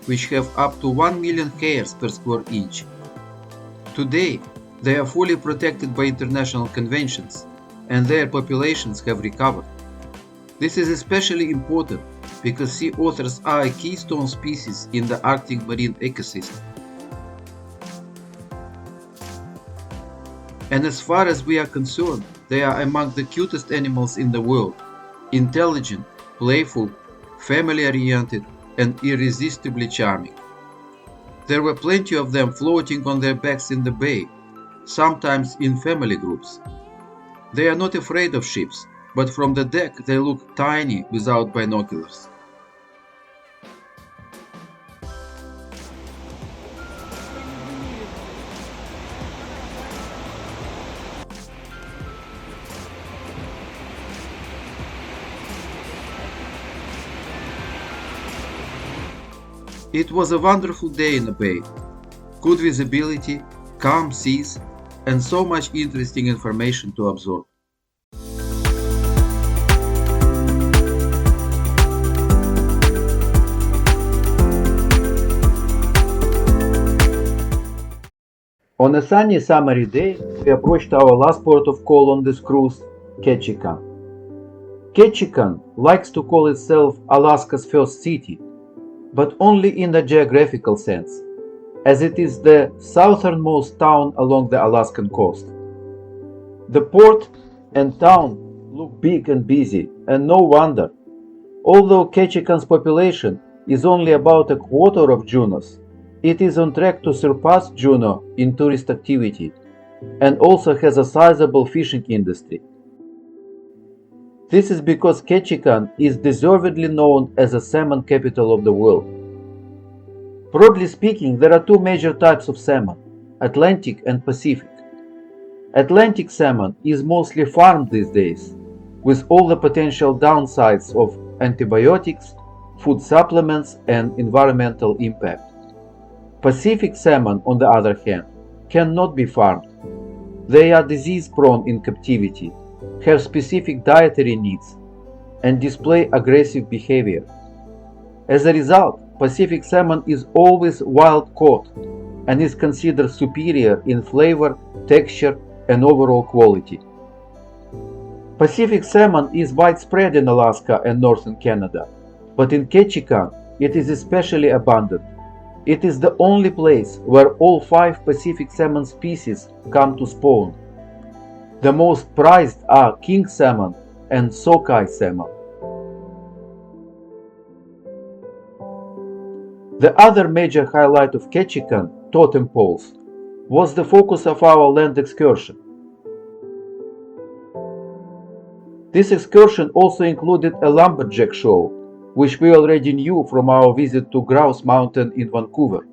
[SPEAKER 1] which have up to 1 million hairs per square inch. Today, they are fully protected by international conventions, and their populations have recovered. This is especially important because sea otters are a keystone species in the Arctic marine ecosystem. And as far as we are concerned, they are among the cutest animals in the world, intelligent, playful, family-oriented, and irresistibly charming. There were plenty of them floating on their backs in the bay, sometimes in family groups. They are not afraid of ships, but from the deck they look tiny without binoculars. It was a wonderful day in the bay. Good visibility, calm seas, and so much interesting information to absorb. On a sunny summery day, we approached our last port of call on this cruise, Ketchikan. Ketchikan likes to call itself Alaska's first city, but only in the geographical sense, as it is the southernmost town along the Alaskan coast. The port and town look big and busy, and no wonder. Although Ketchikan's population is only about a quarter of Juneau's, it is on track to surpass Juneau in tourist activity, and also has a sizable fishing industry. This is because Ketchikan is deservedly known as a salmon capital of the world. Broadly speaking, there are two major types of salmon, Atlantic and Pacific. Atlantic salmon is mostly farmed these days, with all the potential downsides of antibiotics, food supplements, and environmental impact. Pacific salmon, on the other hand, cannot be farmed. They are disease-prone in captivity, have specific dietary needs, and display aggressive behavior. As a result, Pacific salmon is always wild-caught and is considered superior in flavor, texture, and overall quality. Pacific salmon is widespread in Alaska and northern Canada, but in Ketchikan it is especially abundant. It is the only place where all 5 Pacific salmon species come to spawn. The most prized are king salmon and sockeye salmon. The other major highlight of Ketchikan, totem poles, was the focus of our land excursion. This excursion also included a lumberjack show, which we already knew from our visit to Grouse Mountain in Vancouver.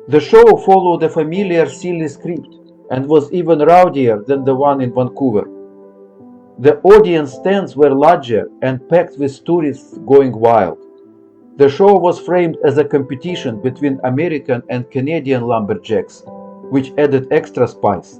[SPEAKER 1] The show followed a familiar silly script and was even rowdier than the one in Vancouver. The audience stands were larger and packed with tourists going wild. The show was framed as a competition between American and Canadian lumberjacks, which added extra spice.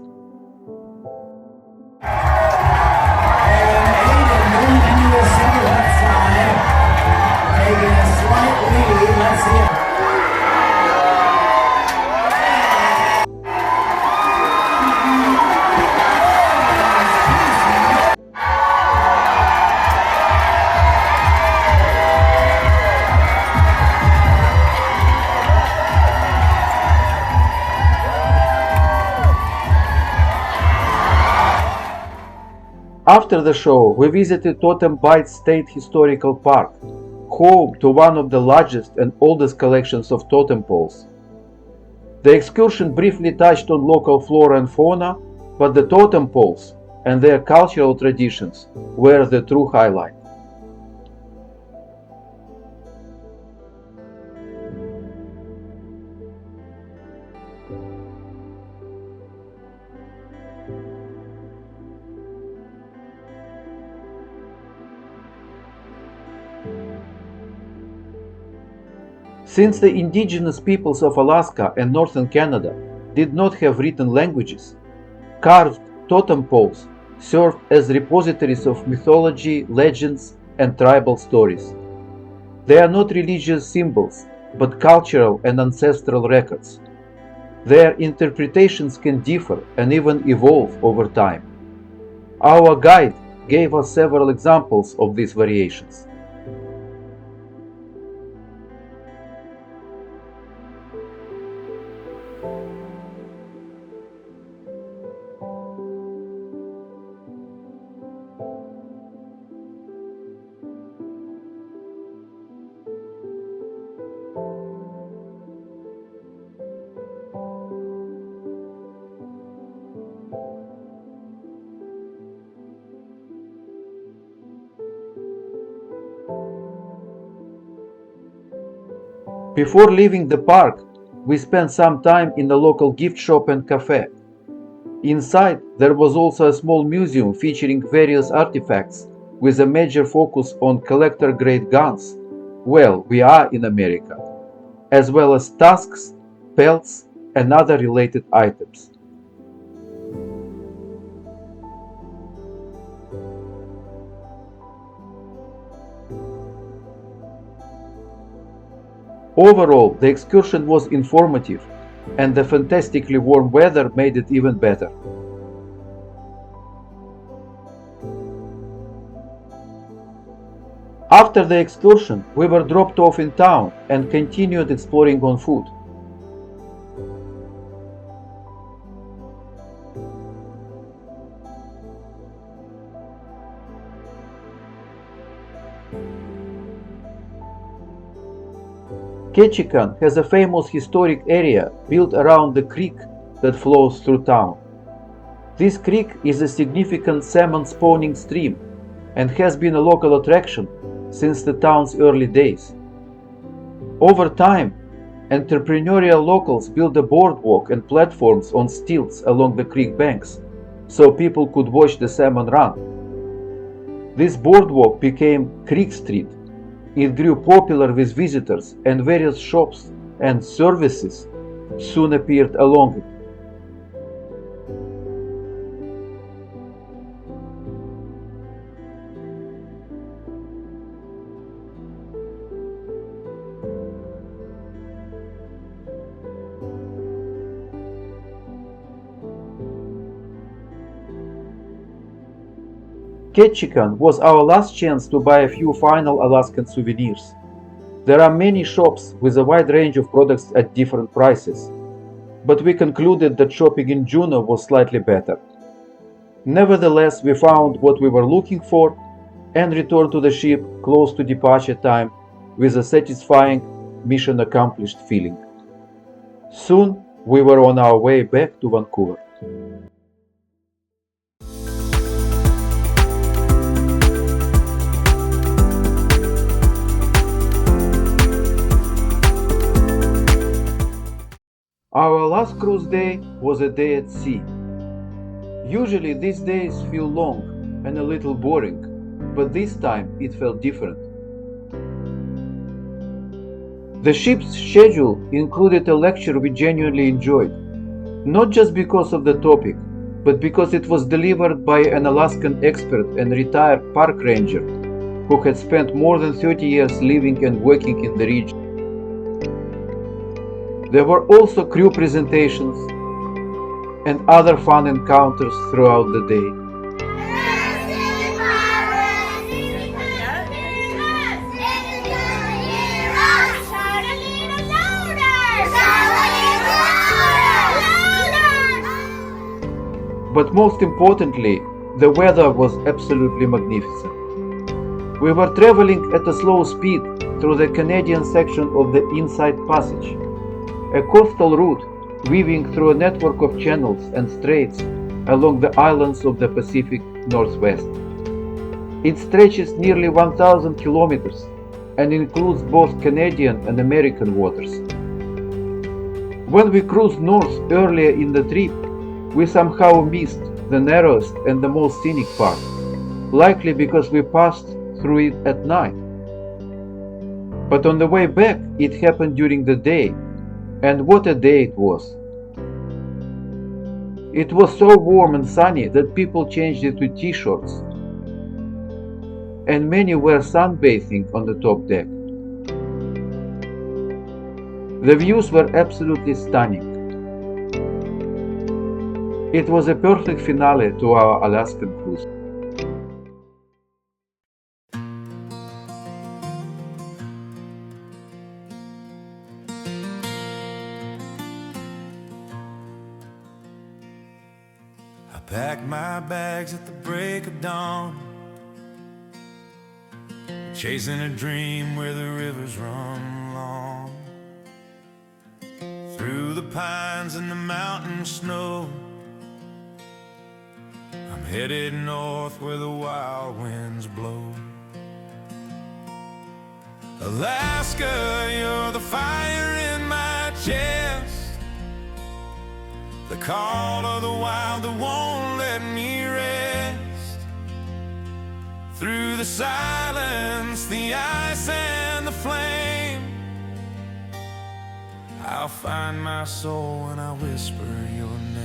[SPEAKER 1] After the show, we visited Totem Bight State Historical Park, home to one of the largest and oldest collections of totem poles. The excursion briefly touched on local flora and fauna, but the totem poles and their cultural traditions were the true highlight. Since the indigenous peoples of Alaska and northern Canada did not have written languages, carved totem poles served as repositories of mythology, legends, and tribal stories. They are not religious symbols, but cultural and ancestral records. Their interpretations can differ and even evolve over time. Our guide gave us several examples of these variations. Before leaving the park, we spent some time in the local gift shop and cafe. Inside, there was also a small museum featuring various artifacts with a major focus on collector-grade guns. Well, we are in America, as well as tusks, pelts, and other related items. Overall, the excursion was informative, and the fantastically warm weather made it even better. After the excursion, we were dropped off in town and continued exploring on foot. Ketchikan has a famous historic area built around the creek that flows through town. This creek is a significant salmon spawning stream and has been a local attraction since the town's early days. Over time, entrepreneurial locals built a boardwalk and platforms on stilts along the creek banks so people could watch the salmon run. This boardwalk became Creek Street. It grew popular with visitors, and various shops and services soon appeared along it. Ketchikan was our last chance to buy a few final Alaskan souvenirs. There are many shops with a wide range of products at different prices, but we concluded that shopping in Juneau was slightly better. Nevertheless, we found what we were looking for and returned to the ship close to departure time with a satisfying mission accomplished feeling. Soon, we were on our way back to Vancouver. Our last cruise day was a day at sea. Usually these days feel long and a little boring, but this time it felt different. The ship's schedule included a lecture we genuinely enjoyed, not just because of the topic, but because it was delivered by an Alaskan expert and retired park ranger who had spent more than 30 years living and working in the region. There were also crew presentations and other fun encounters throughout the day. But most importantly, the weather was absolutely magnificent. We were traveling at a slow speed through the Canadian section of the Inside Passage, a coastal route weaving through a network of channels and straits along the islands of the Pacific Northwest. It stretches nearly 1,000 kilometers and includes both Canadian and American waters. When we cruised north earlier in the trip, we somehow missed the narrowest and the most scenic part, likely because we passed through it at night. But on the way back, it happened during the day, and what a day it was! It was so warm and sunny that people changed into t-shirts, and many were sunbathing on the top deck. The views were absolutely stunning. It was a perfect finale to our Alaskan cruise.
[SPEAKER 6] pack my bags at the break of dawn, chasing a dream where the rivers run long. Through the pines and the mountain snow, I'm headed north where the wild winds blow. Alaska, you're the fire in my chest, the call of the wild that won't let me rest. Through the silence, the ice and the flame, I'll find my soul when I whisper your name.